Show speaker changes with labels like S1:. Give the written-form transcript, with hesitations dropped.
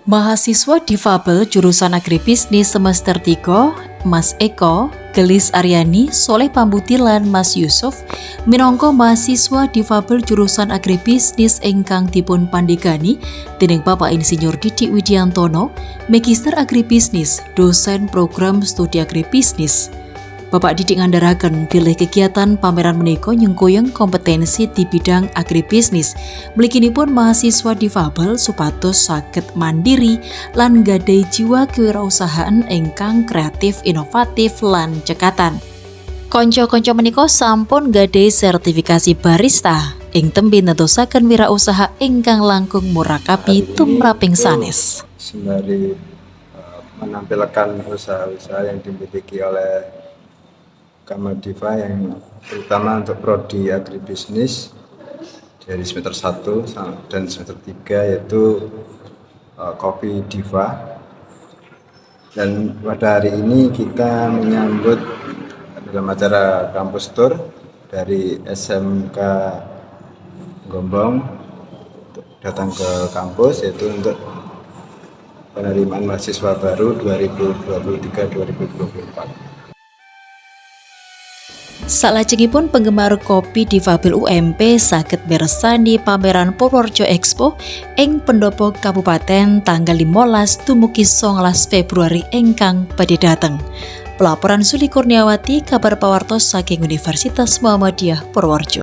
S1: Mahasiswa difabel jurusan agribisnis semester 3, Mas Eko, Gelis Aryani, Soleh Pambutilan, Mas Yusuf, minangka mahasiswa difabel jurusan agribisnis ingkang dipun pandegani dening Bapak Insinyur Didik Widiantono, Magister Agribisnis, dosen program studi agribisnis. Bapak Didik ngandharaken bilih kegiatan pameran menika nyengkuyung kompetensi di bidang agribisnis. Mliginipun mahasiswa difabel supados saged mandiri lan nggadahi jiwa kewirausahaan ingkang kreatif, inovatif lan cekatan. Konco-konco menika sampun nggadahi sertifikasi barista ing tembe nedosaken wirausaha ingkang langkung murakabi tumraping sanes.
S2: Sembari menampilkan usaha-usaha yang dimiliki oleh Kamardiva yang terutama untuk prodi agribisnis dari semester 1 dan semester 3 yaitu Kopi Diva. Dan pada hari ini kita menyambut dalam acara kampus tour dari SMK Gombong datang ke kampus, yaitu untuk penerimaan mahasiswa baru 2023-2024.
S1: Salajengipun penggemar kopi difabel UMP saged mirsani pameran Purworejo Expo ing Pendopo Kabupaten tanggal 15 dumugi 19 Februari ingkang badhe dateng. Pelaporan Suli Kurniawati, kabar pawartos saking Universitas Muhammadiyah Purworejo.